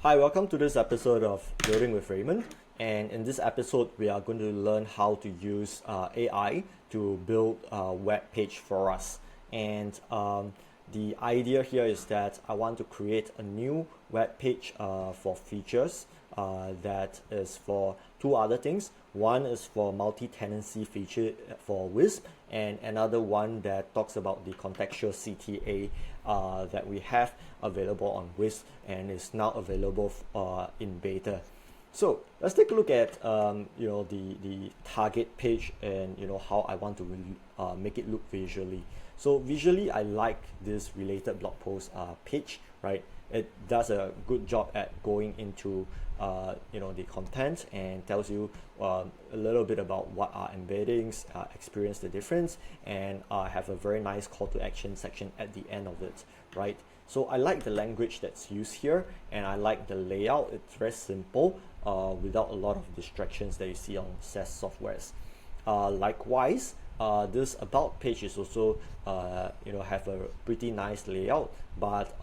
Hi, welcome to this episode of Building with Raymond. And in this episode, we are going to learn how to use AI to build a web page for us. And the idea here is that I want to create a new web page for features that is for two other things. One is for multi-tenancy feature for Wisp, and another one that talks about the contextual CTA that we have available on Wisp and is now available in beta. So let's take a look at the target page and how I want to make it look visually. So visually, I like this related blog post page, right? It does a good job at going into the content and tells you a little bit about what are embeddings, experience the difference, and have a very nice call to action section at the end of it, right? So I like the language that's used here, and I like the layout. It's very simple without a lot of distractions that you see on SaaS softwares. Likewise, this about page is also have a pretty nice layout, but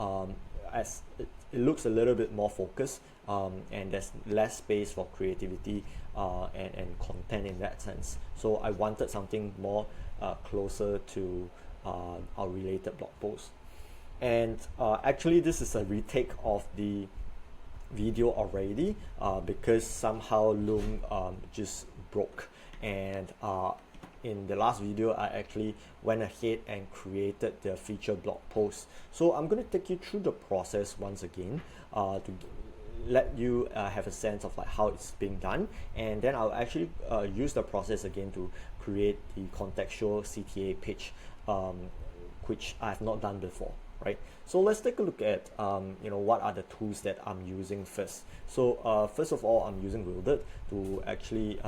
as it looks a little bit more focused, and there's less space for creativity and content in that sense. So I wanted something more closer to our related blog post. And actually this is a retake of the video already because somehow Loom just broke, and in the last video I actually went ahead and created the feature blog post. So I'm going to take you through the process once again to let you have a sense of like how it's being done, and then I'll actually use the process again to create the contextual CTA page, which I have not done before. Right, so let's take a look at what are the tools that I'm using first. So first of all, I'm using Wielded to actually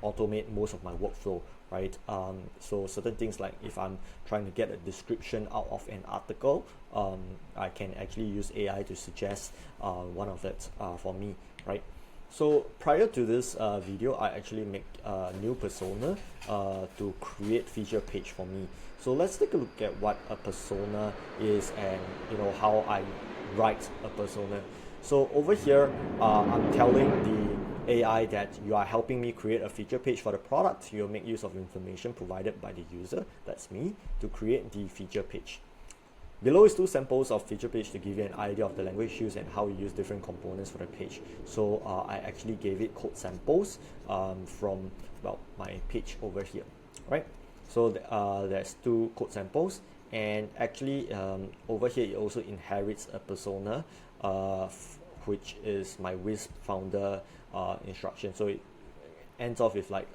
automate most of my workflow, right? So certain things like if I'm trying to get a description out of an article, I can actually use AI to suggest one of it for me, right? So prior to this video, I actually make a new persona to create feature page for me. So let's take a look at what a persona is and how I write a persona. So over here, I'm telling the AI that you are helping me create a feature page for the product. You'll make use of information provided by the user, that's me, to create the feature page. Below is two samples of feature page to give you an idea of the language used and how we use different components for the page. So I actually gave it code samples from my page over here, right? So there's two code samples, and actually over here it also inherits a persona, which is my Wisp founder instruction. So it ends off with like,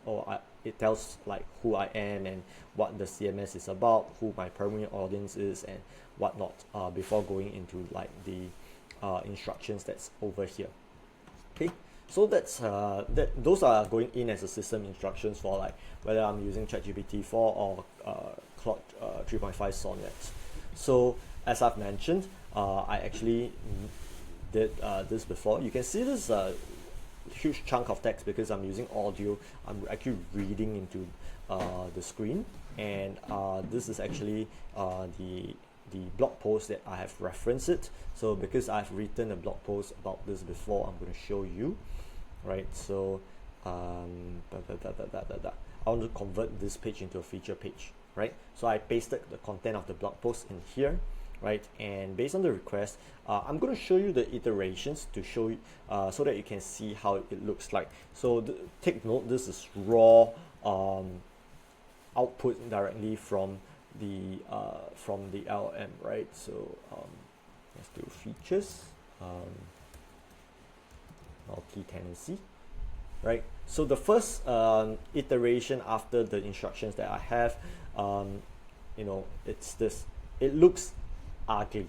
it tells like who I am and what the CMS is about, who my primary audience is, and whatnot, before going into like the instructions that's over here. Okay, so that's those are going in as a system instructions for like whether I'm using ChatGPT 4 or Claude 3.5 Sonnet. So as I've mentioned, I actually did this before. You can see this huge chunk of text because I'm using audio. I'm actually reading into the screen, and this is actually the blog post that I have referenced it. So because I've written a blog post about this before, I'm going to show you, right? So I want to convert this page into a feature page, right? So I pasted the content of the blog post in here, right? And based on the request, I'm going to show you the iterations to show you so that you can see how it looks like. So take note, this is raw output directly from the LLM, right? So let's do features, multi-tenancy, right? So the first iteration after the instructions that I have, it's this. It looks ugly,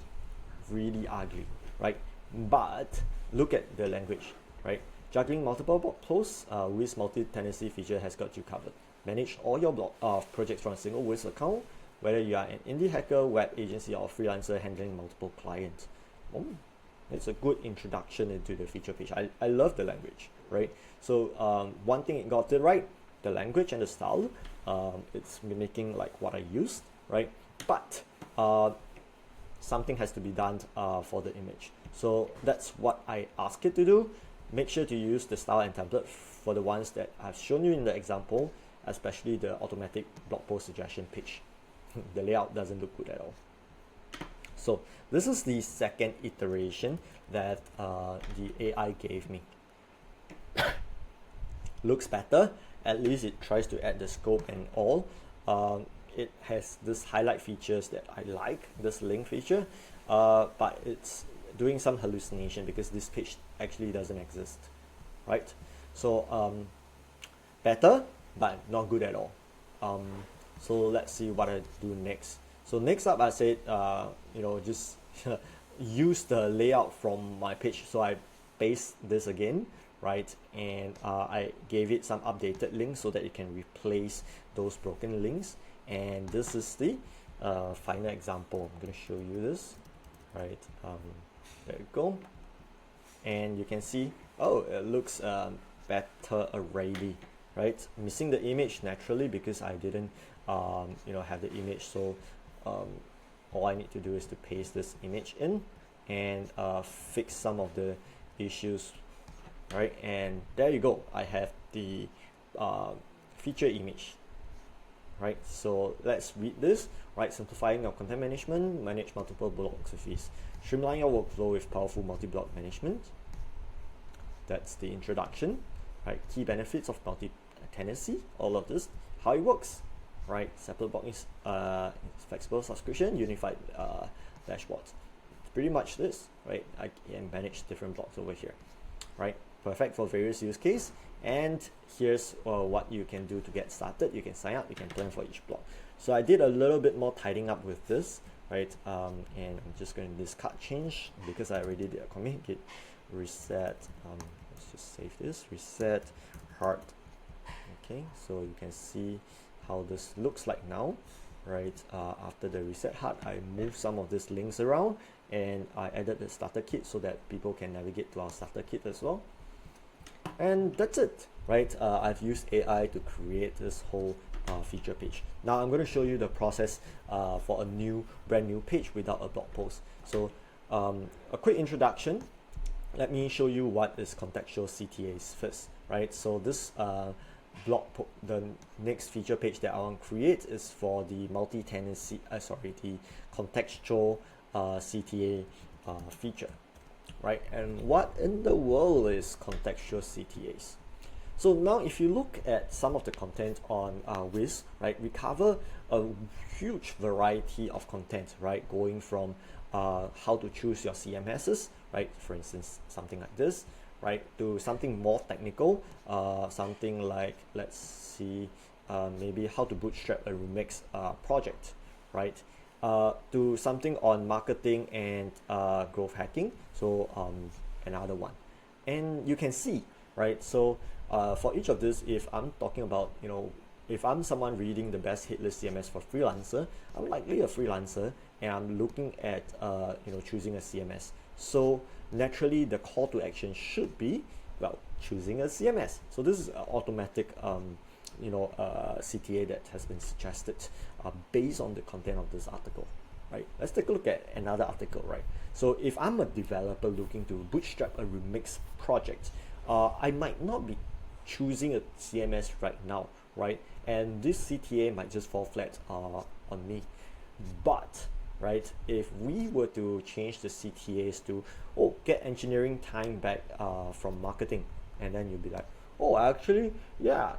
really ugly, right? But look at the language, right? Juggling multiple blog posts, Wisp multi-tenancy feature has got you covered. Manage all your blog projects from a single Wisp account, whether you are an indie hacker, web agency, or freelancer handling multiple clients. It's a good introduction into the feature page. I love the language, right? So one thing it got it right, the language and the style. It's mimicking like what I used, right? But something has to be done for the image. So that's what I ask it to do. Make sure to use the style and template for the ones that I've shown you in the example, especially the automatic blog post suggestion page. The layout doesn't look good at all. So this is the second iteration that the AI gave me. Looks better. At least it tries to add the scope and all. It has this highlight features that I like, this link feature, but it's doing some hallucination because this page actually doesn't exist, right? So better, but not good at all. So let's see what I do next. So next up, I said, just use the layout from my page. So I paste this again, right? And I gave it some updated links so that it can replace those broken links. And this is the final example. I'm going to show you this, right? There you go. And you can see, oh, it looks better already, right? Missing the image naturally because I didn't, have the image. So all I need to do is to paste this image in and fix some of the issues, right? And there you go. I have the feature image. Right, so let's read this. Right, simplifying your content management, manage multiple blogs with ease. Streamline your workflow with powerful multi-blog management. That's the introduction. Right, key benefits of multi-tenancy, all of this, how it works. Right, separate blog is flexible subscription, unified dashboards. It's pretty much this. Right, I can manage different blogs over here. Right, perfect for various use cases. And here's what you can do to get started. You can sign up, you can plan for each blog. So I did a little bit more tidying up with this, right? And I'm just going to discard change because I already did a commit, git reset. Let's just save this, reset hard. Okay, so you can see how this looks like now, right? After the reset hard, I moved some of these links around and I added the starter kit so that people can navigate to our starter kit as well. And that's it, right? I've used AI to create this whole feature page. Now I'm going to show you the process for a brand new page without a blog post. So a quick introduction. Let me show you what is contextual CTAs first, right? So this the next feature page that I want to create is for the multi-tenancy, the contextual CTA feature. Right, and what in the world is contextual CTAs? So now if you look at some of the content on Wisp, right, we cover a huge variety of content, right, going from how to choose your CMSs, right, for instance, something like this, right, to something more technical, something like, let's see, maybe how to bootstrap a remix project, right, to something on marketing and growth hacking. So another one, and you can see, right? So for each of this, if I'm talking about, if I'm someone reading the best hit list CMS for freelancer, I'm likely a freelancer and I'm looking at choosing a CMS. So naturally, the call to action should be, well, choosing a CMS. So this is an automatic CTA that has been suggested based on the content of this article, right? Let's take a look at another article, right? So if I'm a developer looking to bootstrap a remix project, I might not be choosing a CMS right now, right? And this CTA might just fall flat on me. But, right, if we were to change the CTAs to, get engineering time back from marketing, and then you'll be like, actually, yeah,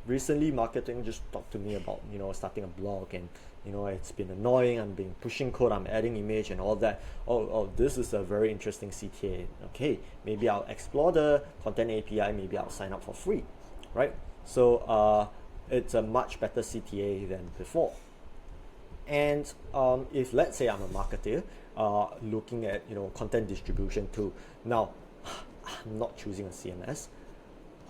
recently marketing just talked to me about starting a blog, and it's been annoying. I'm being pushing code, I'm adding image and all that. This is a very interesting CTA. Okay, maybe I'll explore the content API, maybe I'll sign up for free, right? So it's a much better CTA than before. And if let's say I'm a marketer looking at content distribution too, now I'm not choosing a CMS.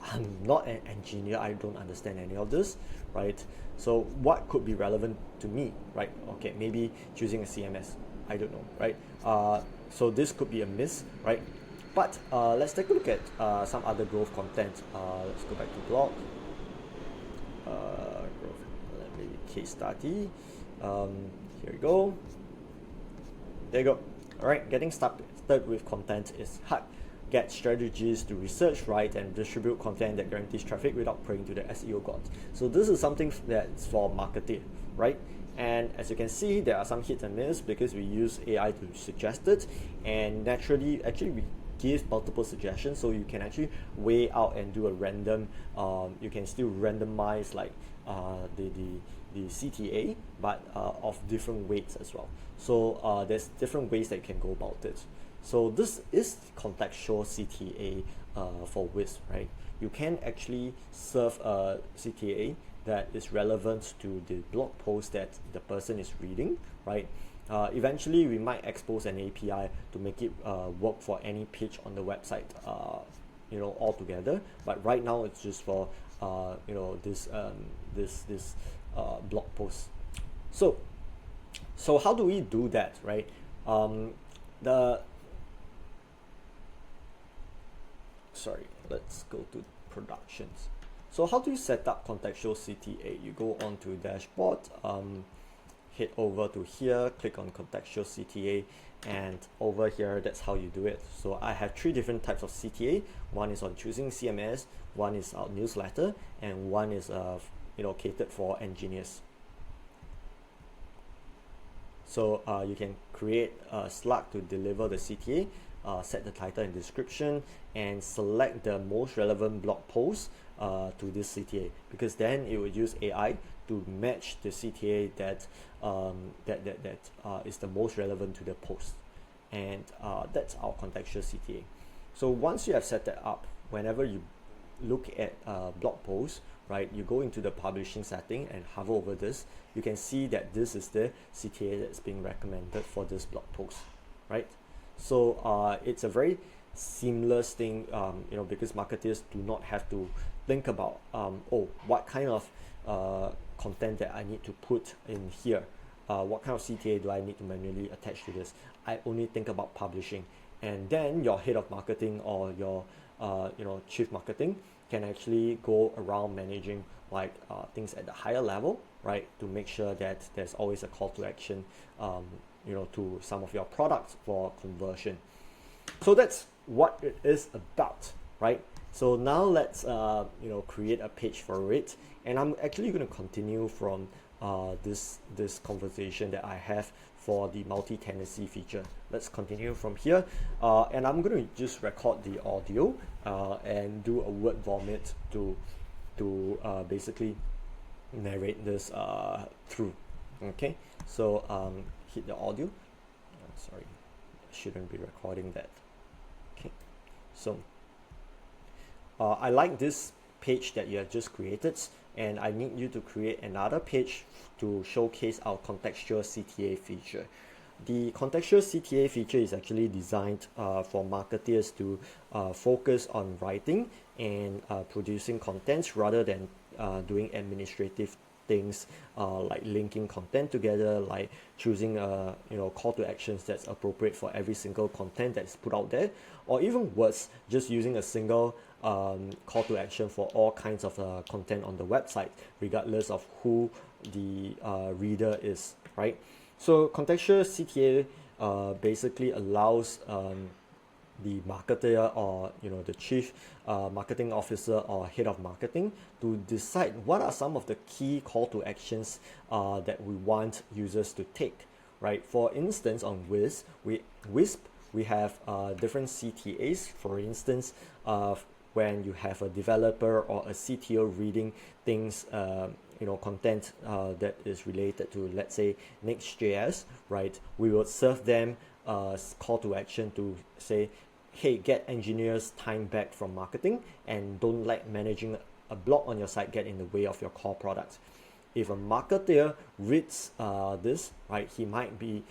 I'm not an engineer, I don't understand any of this, right? So what could be relevant to me, right? Okay, maybe choosing a CMS, I don't know, right? So this could be a miss, right? But let's take a look at some other growth content. Let's go back to blog. Growth, maybe case study. Here we go. there you go. All right, getting started with content is hard. Get strategies to research, write, and distribute content that guarantees traffic without praying to the SEO gods. So this is something that's for marketing, right? And as you can see, there are some hit and miss because we use AI to suggest it, and naturally, actually, we give multiple suggestions, so you can actually weigh out and do a random. You can still randomize like the CTA, but of different weights as well. So there's different ways that you can go about it. So this is contextual CTA for Wisp, right? You can actually serve a CTA that is relevant to the blog post that the person is reading, right? Eventually, we might expose an API to make it work for any page on the website, altogether. But right now, it's just for this blog post. So how do we do that, right? Let's go to productions. So how do you set up contextual CTA? You go on to dashboard, head over to here, click on contextual CTA, and over here, that's how you do it. So I have 3 different types of CTA. One is on choosing CMS, one is our newsletter, and one is catered for engineers. So you can create a slug to deliver the CTA, set the title and description, and select the most relevant blog post to this CTA, because then it will use AI to match the CTA that is the most relevant to the post, and that's our contextual CTA. So once you have set that up, whenever you look at blog posts, right, you go into the publishing setting and hover over this, you can see that this is the CTA that's being recommended for this blog post, right? So it's a very seamless thing, because marketers do not have to think about what kind of content that I need to put in here, what kind of CTA do I need to manually attach to this. I only think about publishing, and then your head of marketing or your chief marketing can actually go around managing things at the higher level, right, to make sure that there's always a call to action to some of your products for conversion. So that's what it is about, right? So now let's create a page for it, and I'm actually going to continue from this conversation that I have for the multi-tenancy feature. Let's continue from here, and I'm going to just record the audio and do a word vomit to basically narrate this through. Okay, so hit the audio. Sorry, I shouldn't be recording that. Okay, so I like this page that you have just created, and I need you to create another page to showcase our contextual CTA feature. The contextual CTA feature is actually designed for marketers to focus on writing and producing contents rather than doing administrative things like linking content together, like choosing call to actions that's appropriate for every single content that's put out there, or even worse, just using a single call to action for all kinds of content on the website, regardless of who the reader is, right? So contextual CTA basically allows the marketer or the chief marketing officer or head of marketing to decide what are some of the key call to actions that we want users to take, right? For instance, on Wisp, we have different CTAs. For instance, when you have a developer or a CTO reading things, content that is related to, let's say, Next.js, right? We will serve them call to action to say, hey, get engineers time back from marketing and don't let managing a blog on your site get in the way of your core product. If a marketer reads this, right, he might be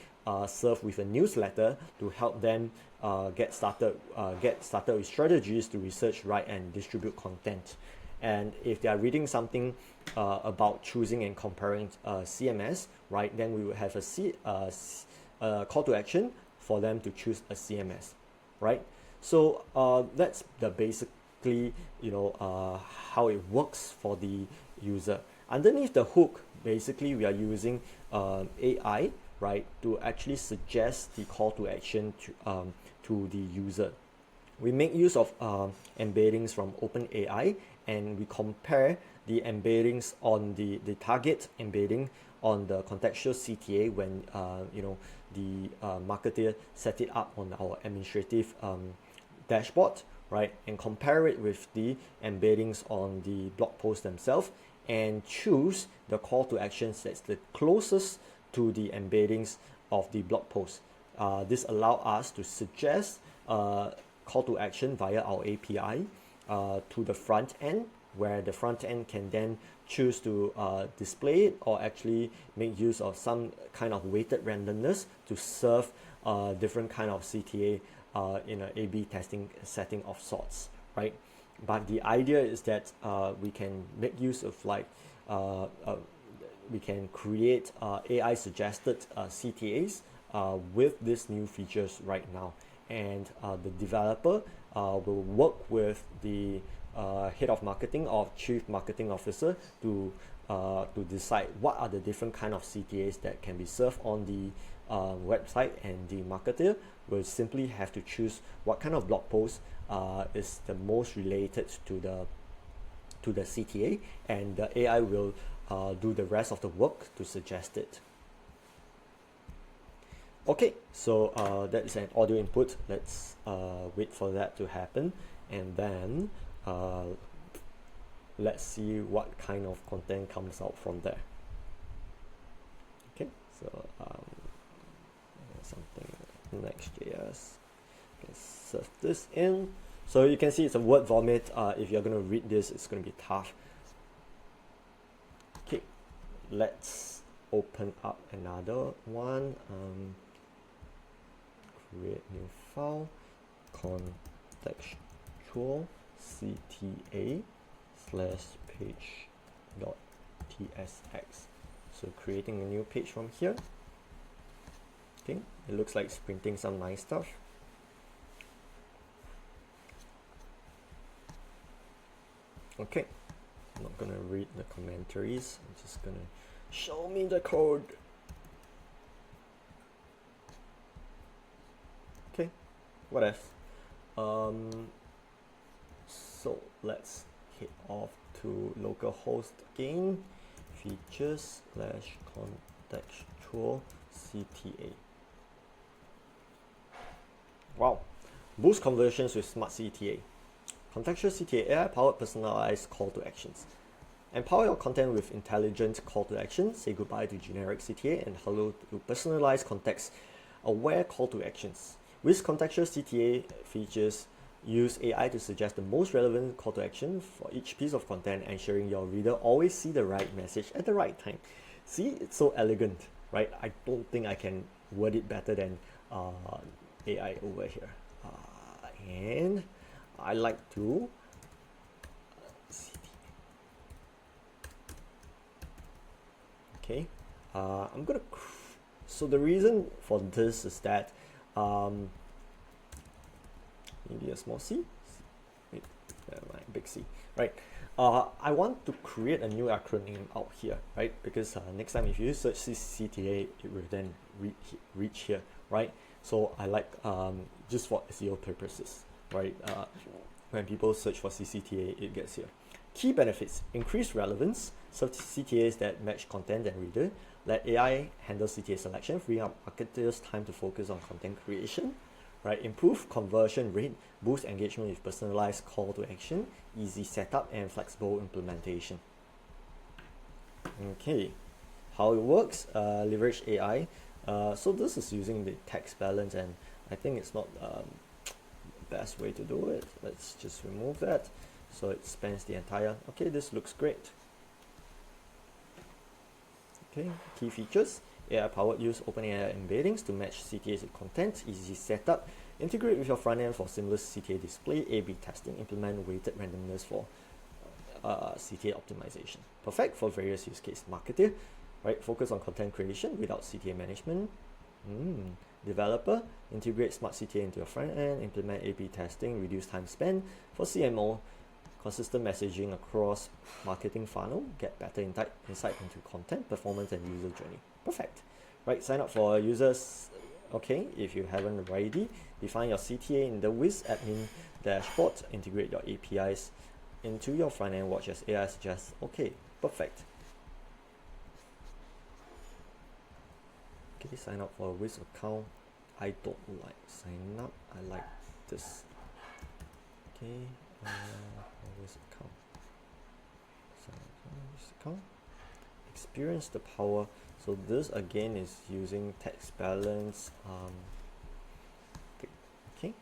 served with a newsletter to help them get started with strategies to research, write, and distribute content. And if they are reading something about choosing and comparing CMS, right, then we will have a call to action for them to choose a CMS, right? So that's the basically how it works for the user. Underneath the hook, basically we are using AI right, to actually suggest the call to action to the user. We make use of embeddings from OpenAI, and we compare the embeddings on the target embedding on the contextual CTA when the marketer set it up on our administrative dashboard, right, and compare it with the embeddings on the blog post themselves, and choose the call to actions that's the closest to the embeddings of the blog post. This allows us to suggest call to action via our API to the front end, where the front end can then choose to display it or actually make use of some kind of weighted randomness to serve different kind of CTA in an A/B testing setting of sorts, right? But the idea is that we can make use of we can create AI suggested CTAs with these new features right now, and the developer will work with the head of marketing or chief marketing officer to decide what are the different kind of CTAs that can be served on the website, and the marketer will simply have to choose what kind of blog post is the most related to the CTA, and the AI will do the rest of the work to suggest it. Okay, so that is an audio input. Let's wait for that to happen, and then let's see what kind of content comes out from there. Okay, so something Next.js. Let's serve this in. So you can see it's a word vomit. If you're going to read this, it's going to be tough. Okay, let's open up another one. Create new file, contextual CTA /page.tsx. So creating a new page from here. Okay, it looks like it's printing some nice stuff. Okay, I'm not gonna read the commentaries. I'm just gonna show me the code. Okay, what else? So let's head off to localhost again. Features /contextual CTA. Wow, boost conversions with smart CTA. Contextual CTA, AI-powered personalized call to actions. Empower your content with intelligent call to action. Say goodbye to generic CTA and hello to personalized context-aware call to actions. Wisp contextual CTA features use AI to suggest the most relevant call to action for each piece of content, ensuring your reader always see the right message at the right time. See, it's so elegant, right? I don't think I can word it better than AI over here. And I like to okay. I'm gonna. So the reason for this is that maybe a small c. Wait, big C, right? I want to create a new acronym out here, right? Because next time if you search CTA, it will then reach here, right? So I like just for SEO purposes, right? When people search for CCTA, it gets here. Key benefits: increased relevance, serve CTAs that match content and reader. Let AI handle CTA selection, freeing up marketers' time to focus on content creation. Right, improve conversion rate, boost engagement with personalized call to action, easy setup and flexible implementation. Okay, how it works, leverage AI. So this is using the text balance, and I think it's not the best way to do it. Let's just remove that. So it spans the entire, okay, this looks great. Okay, key features. AI-powered use OpenAI embeddings to match CTAs with content, easy setup, integrate with your front end for seamless CTA display, A/B testing, implement weighted randomness for CTA optimization. Perfect for various use case. Marketer, right? Focus on content creation without CTA management. Developer, integrate smart CTA into your front end, implement A/B testing, reduce time spent. For CMO, consistent messaging across marketing funnel, get better insight into content, performance, and user journey. Perfect. Right, sign up for users. Okay, if you haven't already, define your CTA in the Wisp admin dashboard, integrate your APIs into your front end, watch as AI suggests. Okay, perfect. Okay, sign up for a Wisp account. I don't like sign up, I like this. Okay, Wisp account. Sign up for Wisp account. Experience the power. So this again is using text balance. Okay.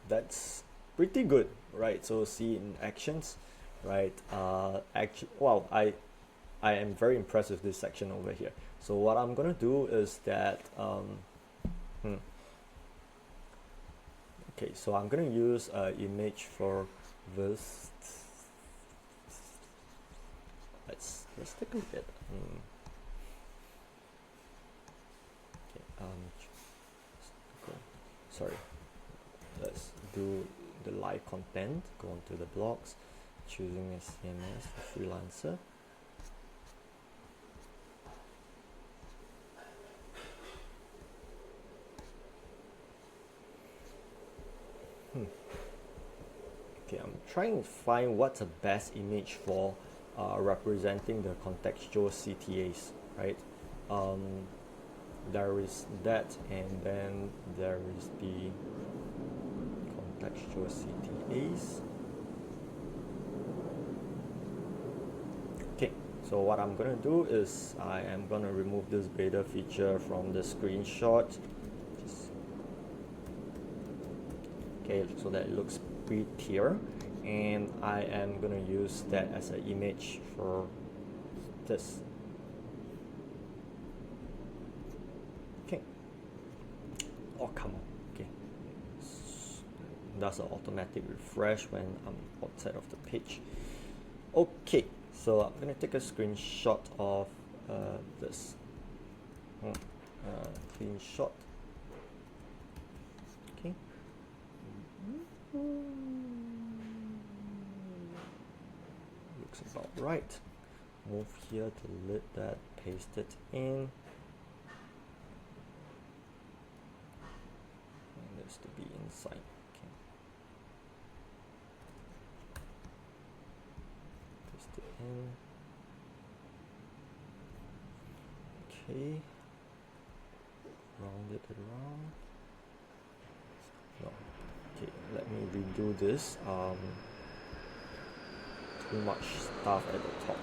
That's pretty good, right? So see in actions, right? Wow, I am very impressed with this section over here. So what I'm gonna do is that okay, so I'm gonna use an image for this. Let's take a look at okay, sorry, let's do the live content, go onto the blogs, choosing a CMS for freelancer. Okay, I'm trying to find what's the best image for representing the contextual CTAs, right? There is that, and then there is the contextual CTAs. Okay, so what I'm gonna do is I am gonna remove this beta feature from the screenshot. Okay, so that it looks prettier, and I am gonna use that as an image for this. Okay. Oh, come on. Okay. That's an automatic refresh when I'm outside of the page. Okay, so I'm gonna take a screenshot of this. Clean shot. Okay. Looks about right. Move here, delete that, paste it in. And this to be inside. Okay. Paste it in. Okay. Round it around. No. Okay, let me redo this. Too much stuff at the top.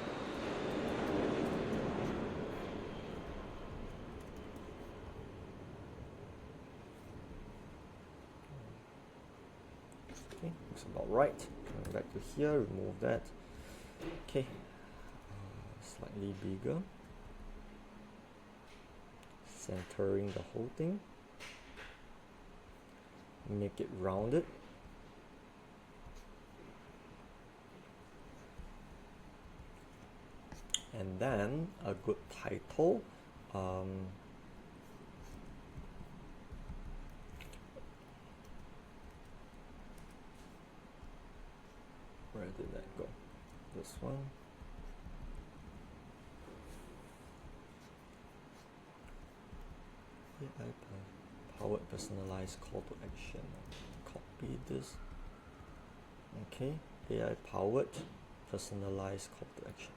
Okay, looks about right. Coming back to here, remove that. Okay, slightly bigger. Centering the whole thing. Make it rounded. And then a good title. Where did that go? This one. AI powered personalized call to action. Copy this. Okay, AI powered personalized call to action.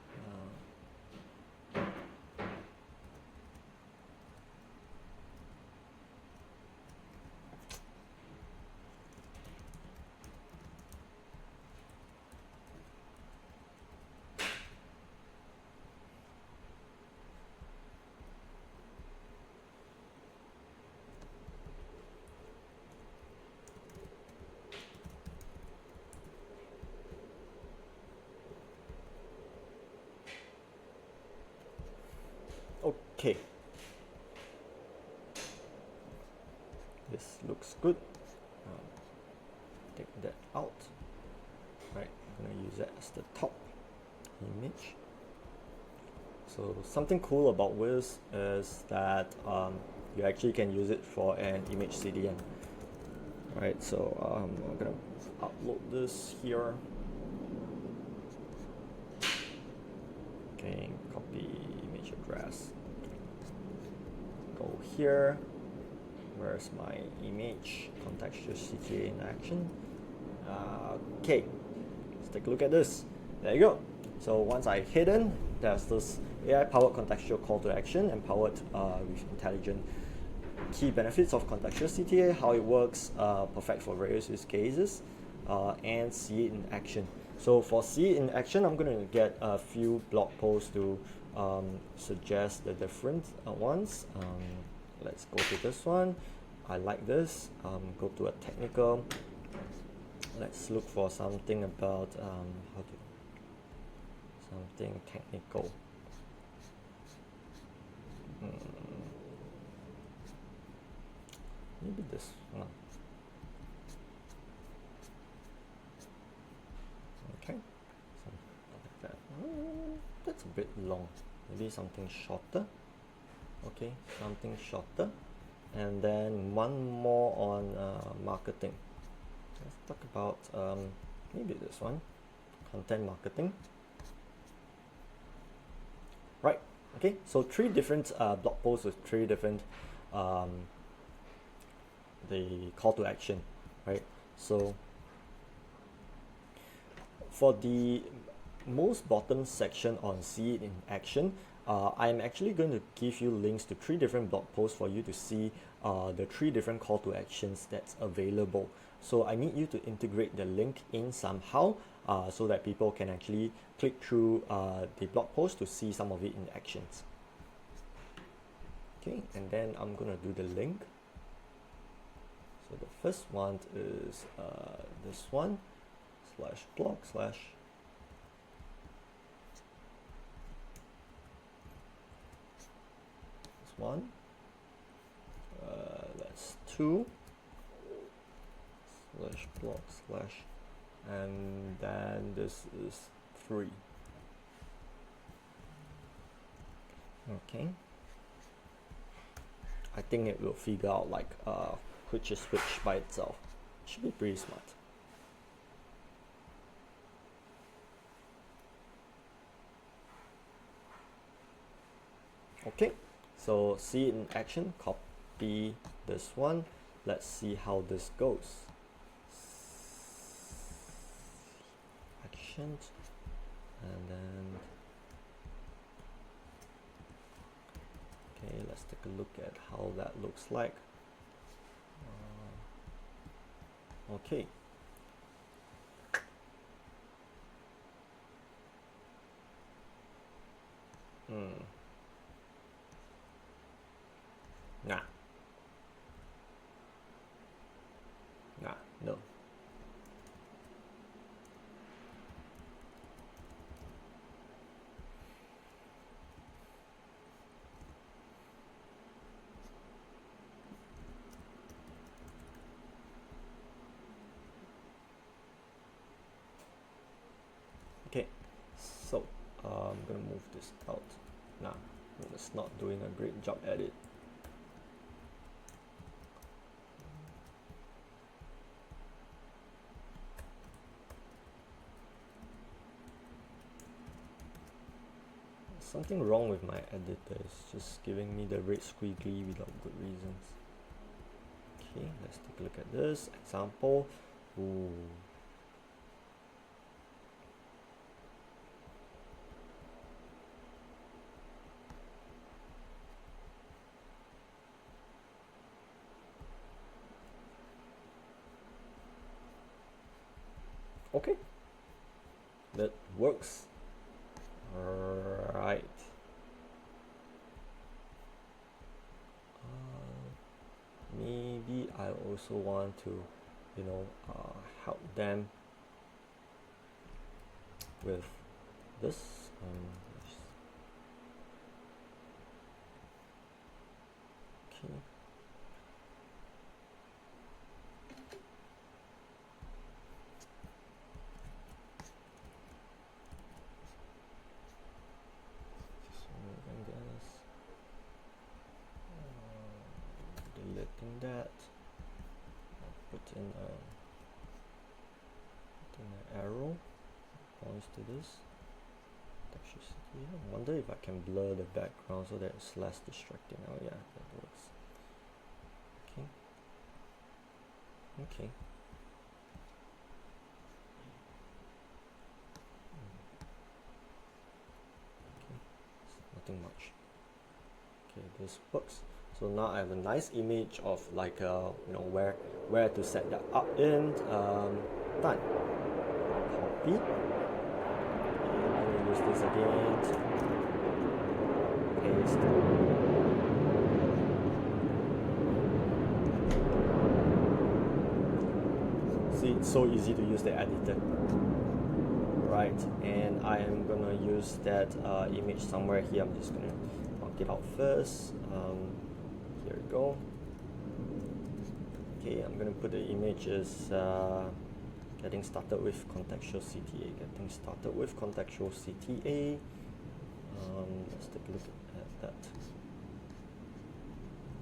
Okay, this looks good. Take that out. Right, I'm gonna use that as the top image. So something cool about Wisp is that you actually can use it for an image CDN. Right, so I'm gonna upload this here. Okay, copy image address. Go here. Where's my image? Contextual CTA in action. Okay, let's take a look at this. There you go. So once I hit in, there's this AI-powered contextual call to action, empowered with intelligent key benefits of contextual CTA, how it works, perfect for various use cases, and see it in action. So for see it in action, I'm going to get a few blog posts to suggest the different ones. Let's go to this one. I like this. Go to a technical. Let's look for something about something technical. Maybe this one. Okay, something like that. That's a bit long. Maybe something shorter. Okay, something shorter. And then one more on marketing. Let's talk about maybe this one, content marketing. Right, okay, so 3 different blog posts with 3 different the call to action, right? So for the most bottom section on see it in action, I'm actually going to give you links to 3 different blog posts for you to see the 3 different call to actions that's available. So I need you to integrate the link in somehow so that people can actually click through the blog post to see some of it in actions. Okay, and then I'm gonna do the link. So the first one is this one, /blog/ this one, that's 2 /blog/ and then this is 3. Okay, I think it will figure out like which is which by itself. It should be pretty smart. Okay, so see it in action, copy this one. Let's see how this goes. Actions, and then okay, let's take a look at how that looks like. Okay. No. Okay, so I'm gonna move this out. It's not doing a great job at it. Something wrong with my editor. It's just giving me the red squiggly without good reasons. Okay, let's take a look at this example. Ooh. Okay, that works. Right. Maybe I also want to, help them with this. Okay. arrow points to this. I wonder if I can blur the background so that it's less distracting. Oh yeah, that works. Okay. Okay. Nothing much. Okay, this works. So now I have a nice image of like you know where to set that up in. Done. Copy. And I'm gonna use this again. Paste. See, it's so easy to use the editor. Right, and I am gonna use that image somewhere here. I'm just gonna mark it out first. Here we go. Okay, I'm gonna put the images getting started with contextual CTA. Getting started with contextual CTA. Let's take a look at that.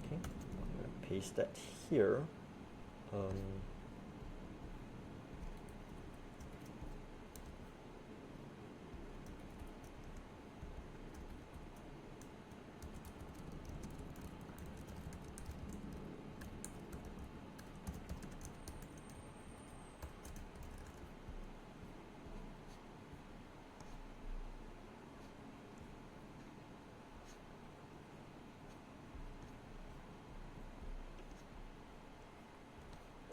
Okay, I'm gonna paste that here.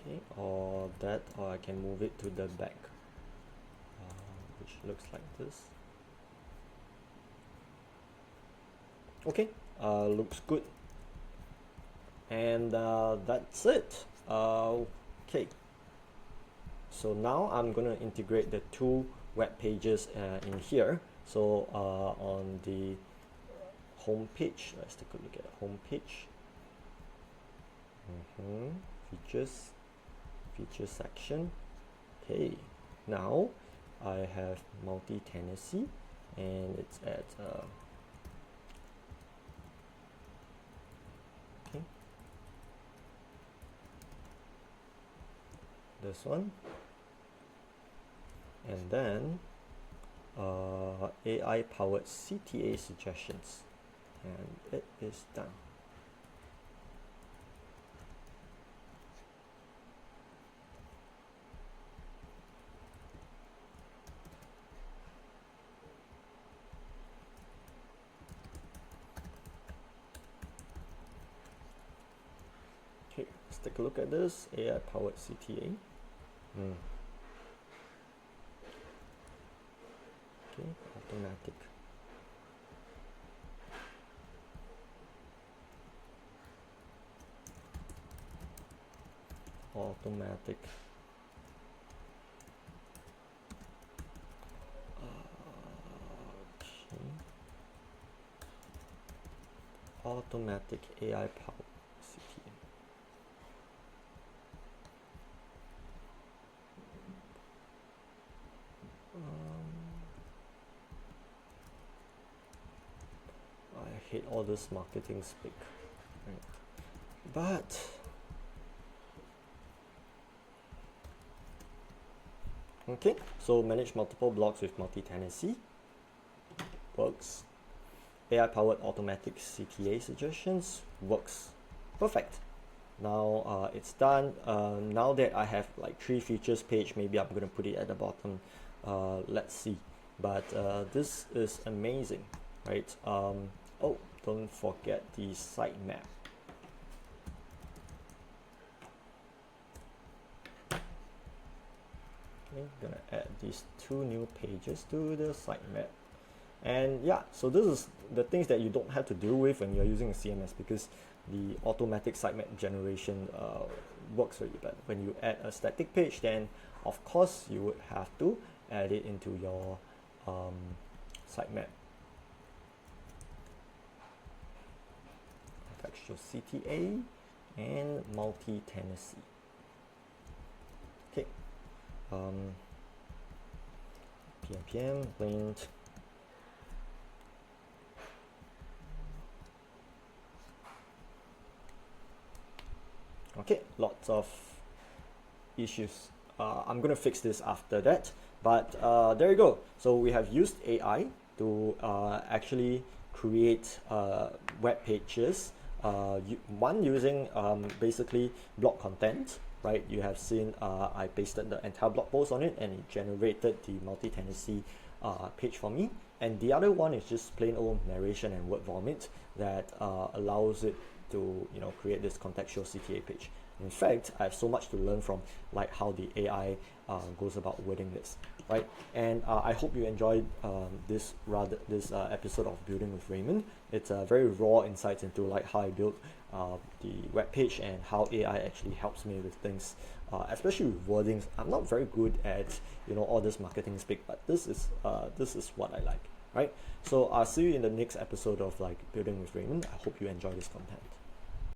Okay, or that, or I can move it to the back, which looks like this. Okay, looks good. And that's it. Okay, so now I'm going to integrate the two web pages in here. So on the home page, let's take a look at home page. Features section. Okay, now I have multi-tenancy, and it's at okay, this one, and then AI powered CTA suggestions, and it is done. Okay, let's take a look at this AI powered CTA. Okay, automatic. Automatic. Okay. Automatic AI powered CTA. I hate all this marketing speak, right? But okay, so manage multiple blocks with multi-tenancy works. AI powered automatic CTA suggestions works. Perfect. Now it's done. Now that I have like 3 features page, maybe I'm gonna put it at the bottom. Let's see. But this is amazing, right? Oh, don't forget the sitemap. Okay, gonna add these 2 new pages to the sitemap. And yeah, so this is the things that you don't have to deal with when you're using a CMS, because the automatic sitemap generation works for you. But when you add a static page, then of course you would have to add it into your sitemap. Contextual CTA and multi-tenancy. Okay. PNPM linked. Okay, lots of issues I'm gonna fix this after that. But there you go. So we have used AI to actually create web pages. One using basically blog content, right? You have seen I pasted the entire blog post on it and it generated the multi-tenancy page for me. And the other one is just plain old narration and word vomit that allows it to create this contextual CTA page. In fact, I have so much to learn from like how the AI goes about wording this, right? And I hope you enjoyed this episode of Building with Raymond. It's a very raw insights into like how I built the web page and how AI actually helps me with things, especially with wordings. I'm not very good at all this marketing speak, but this is what I like, right? So I'll see you in the next episode of like Building with Raymond. I hope you enjoy this content.